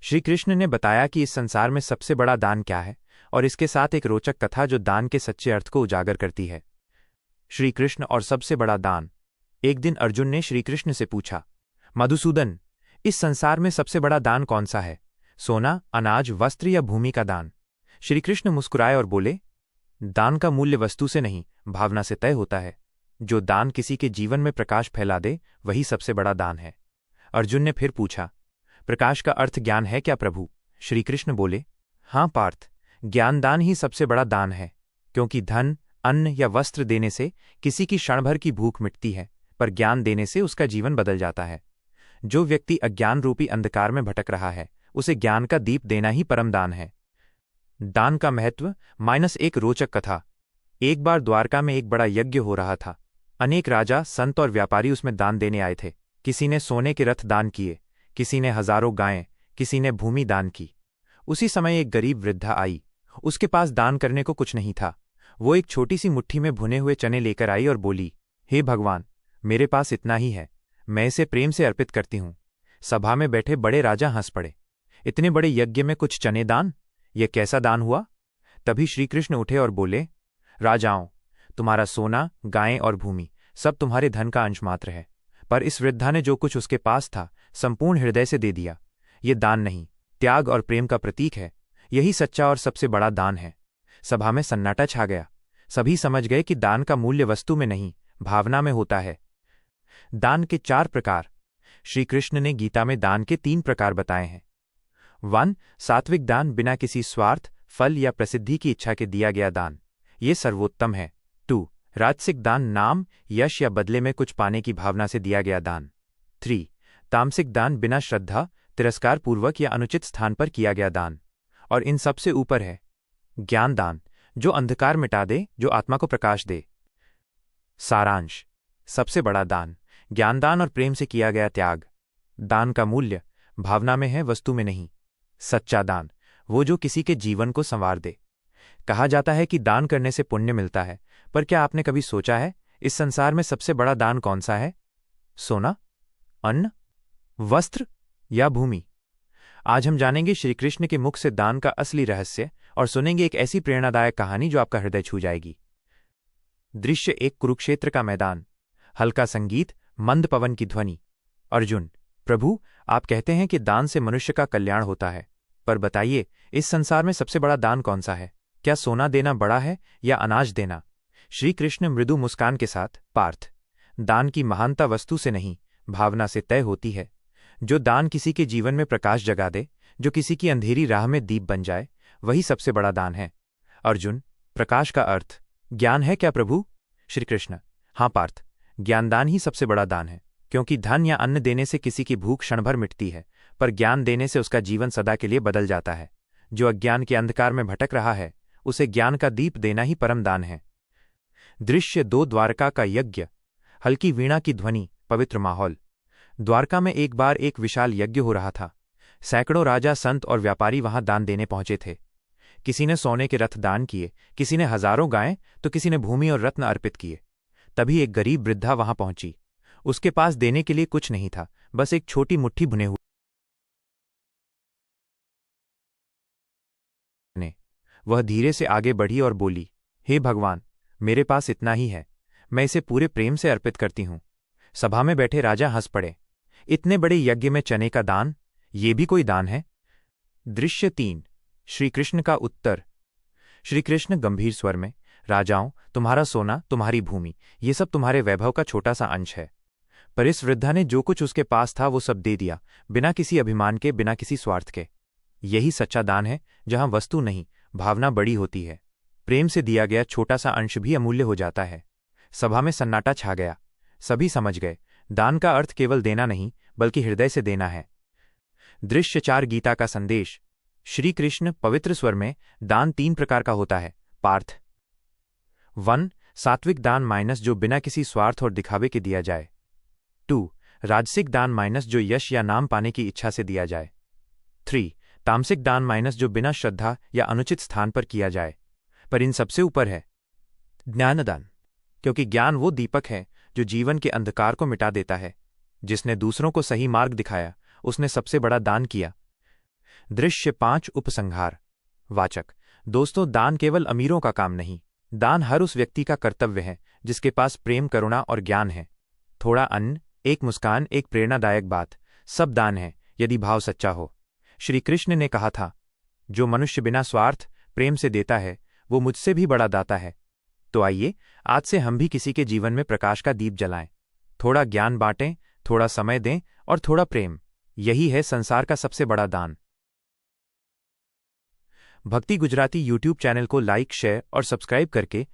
श्री कृष्ण ने बताया कि इस संसार में सबसे बड़ा दान क्या है, और इसके साथ एक रोचक कथा जो दान के सच्चे अर्थ को उजागर करती है। श्री कृष्ण और सबसे बड़ा दान। एक दिन अर्जुन ने श्री कृष्ण से पूछा, मधुसूदन, इस संसार में सबसे बड़ा दान कौन सा है? सोना, अनाज, वस्त्र या भूमि का दान? श्री कृष्ण मुस्कुराए और बोले, दान का मूल्य वस्तु से नहीं, भावना से तय होता है। जो दान किसी के जीवन में प्रकाश फैला दे, वही सबसे बड़ा दान है। अर्जुन ने फिर पूछा, प्रकाश का अर्थ ज्ञान है क्या प्रभु? श्री कृष्ण बोले, हाँ पार्थ, ज्ञानदान ही सबसे बड़ा दान है, क्योंकि धन, अन्न या वस्त्र देने से किसी की क्षण भर की भूख मिटती है, पर ज्ञान देने से उसका जीवन बदल जाता है। जो व्यक्ति अज्ञान रूपी अंधकार में भटक रहा है, उसे ज्ञान का दीप देना ही परम दान है। दान का महत्व -1 रोचक कथा। एक बार द्वारका में एक बड़ा यज्ञ हो रहा था। अनेक राजा, संत और व्यापारी उसमें दान देने आए थे। किसी ने सोने के रथ दान किए, किसी ने हजारों गायें, किसी ने भूमि दान की। उसी समय एक गरीब वृद्धा आई। उसके पास दान करने को कुछ नहीं था। वो एक छोटी सी मुट्ठी में भुने हुए चने लेकर आई और बोली, हे भगवान, मेरे पास इतना ही है, मैं इसे प्रेम से अर्पित करती हूँ। सभा में बैठे बड़े राजा हंस पड़े। इतने बड़े यज्ञ में कुछ चने दान? यह कैसा दान हुआ? तभी श्री कृष्ण उठे और बोले, राजाओं, तुम्हारा सोना, गायें और भूमि सब तुम्हारे धन का अंश मात्र है, पर इस वृद्धा ने जो कुछ उसके पास था संपूर्ण हृदय से दे दिया। ये दान नहीं, त्याग और प्रेम का प्रतीक है। यही सच्चा और सबसे बड़ा दान है। सभा में सन्नाटा छा गया। सभी समझ गए कि दान का मूल्य वस्तु में नहीं, भावना में होता है। दान के 4 प्रकार। श्री कृष्ण ने गीता में दान के 3 प्रकार बताए हैं। 1. सात्विक दान, बिना किसी स्वार्थ, फल या प्रसिद्धि की इच्छा के दिया गया दान, ये सर्वोत्तम है। 2. राजसिक दान, नाम, यश या बदले में कुछ पाने की भावना से दिया गया दान। 3. तामसिक दान, बिना श्रद्धा, तिरस्कार पूर्वक या अनुचित स्थान पर किया गया दान। और इन सबसे ऊपर है ज्ञान दान, जो अंधकार मिटा दे, जो आत्मा को प्रकाश दे। सारांश। सबसे बड़ा दान ज्ञानदान और प्रेम से किया गया त्याग। दान का मूल्य भावना में है, वस्तु में नहीं। सच्चा दान वो जो किसी के जीवन को संवार दे। कहा जाता है कि दान करने से पुण्य मिलता है, पर क्या आपने कभी सोचा है इस संसार में सबसे बड़ा दान कौन सा है? सोना, अन्न, वस्त्र या भूमि? आज हम जानेंगे श्री कृष्ण के मुख से दान का असली रहस्य और सुनेंगे एक ऐसी प्रेरणादायक कहानी जो आपका हृदय छू जाएगी। दृश्य 1, कुरुक्षेत्र का मैदान। हल्का संगीत, मंद पवन की ध्वनि। अर्जुन, प्रभु, आप कहते हैं कि दान से मनुष्य का कल्याण होता है, पर बताइए इस संसार में सबसे बड़ा दान कौन सा है? क्या सोना देना बड़ा है या अनाज देना? श्री कृष्ण मृदु मुस्कान के साथ, पार्थ, दान की महानता वस्तु से नहीं, भावना से तय होती है। जो दान किसी के जीवन में प्रकाश जगा दे, जो किसी की अंधेरी राह में दीप बन जाए, वही सबसे बड़ा दान है। अर्जुन, प्रकाश का अर्थ ज्ञान है क्या प्रभु? श्री कृष्ण, हाँ पार्थ, ज्ञानदान ही सबसे बड़ा दान है, क्योंकि धन या अन्न देने से किसी की भूख क्षण भर मिटती है, पर ज्ञान देने से उसका जीवन सदा के लिए बदल जाता है। जो अज्ञान के अंधकार में भटक रहा है, उसे ज्ञान का दीप देना ही परम दान है। दृश्य 2, द्वारका का यज्ञ। हल्की वीणा की ध्वनि, पवित्र माहौल। द्वारका में एक बार एक विशाल यज्ञ हो रहा था। सैकड़ों राजा, संत और व्यापारी वहां दान देने पहुंचे थे। किसी ने सोने के रथ दान किए, किसी ने हजारों गायें, तो किसी ने भूमि और रत्न अर्पित किए। तभी एक गरीब वृद्धा वहां पहुंची। उसके पास देने के लिए कुछ नहीं था, बस एक छोटी मुट्ठी भुने हुए। वह धीरे से आगे बढ़ी और बोली, हे भगवान, मेरे पास इतना ही है, मैं इसे पूरे प्रेम से अर्पित करती हूं। सभा में बैठे राजा हंस पड़े। इतने बड़े यज्ञ में चने का दान, ये भी कोई दान है? दृश्य 3, श्री कृष्ण का उत्तर। श्री कृष्ण गंभीर स्वर में, राजाओं, तुम्हारा सोना, तुम्हारी भूमि, ये सब तुम्हारे वैभव का छोटा सा अंश है। पर इस वृद्धा ने जो कुछ उसके पास था वो सब दे दिया, बिना किसी अभिमान के, बिना किसी स्वार्थ के। यही सच्चा दान है, जहां वस्तु नहीं, भावना बड़ी होती है। प्रेम से दिया गया छोटा सा अंश भी अमूल्य हो जाता है। सभा में सन्नाटा छा गया। सभी समझ गए, दान का अर्थ केवल देना नहीं, बल्कि हृदय से देना है। दृश्य 4, गीता का संदेश। श्री कृष्ण पवित्र स्वर में, दान 3 प्रकार का होता है पार्थ। 1. सात्विक दान जो बिना किसी स्वार्थ और दिखावे के दिया जाए। 2. राजसिक दान जो यश या नाम पाने की इच्छा से दिया जाए। 3. तामसिक दान जो बिना श्रद्धा या अनुचित स्थान पर किया जाए। पर इन सबसे ऊपर है ज्ञानदान, क्योंकि ज्ञान वो दीपक है जो जीवन के अंधकार को मिटा देता है। जिसने दूसरों को सही मार्ग दिखाया, उसने सबसे बड़ा दान किया। दृश्य 5 उपसंहार। वाचक। दोस्तों, दान केवल अमीरों का काम नहीं, दान हर उस व्यक्ति का कर्तव्य है जिसके पास प्रेम, करुणा और ज्ञान है। थोड़ा अन्न, एक मुस्कान, एक प्रेरणादायक बात, सब दान है यदि भाव सच्चा हो। श्री कृष्ण ने कहा था, जो मनुष्य बिना स्वार्थ प्रेम से देता है वो मुझसे भी बड़ा दाता है। तो आइए आज से हम भी किसी के जीवन में प्रकाश का दीप जलाएं। थोड़ा ज्ञान बांटें, थोड़ा समय दें और थोड़ा प्रेम। यही है संसार का सबसे बड़ा दान। भक्ति गुजराती यूट्यूब चैनल को लाइक, शेयर और सब्सक्राइब करके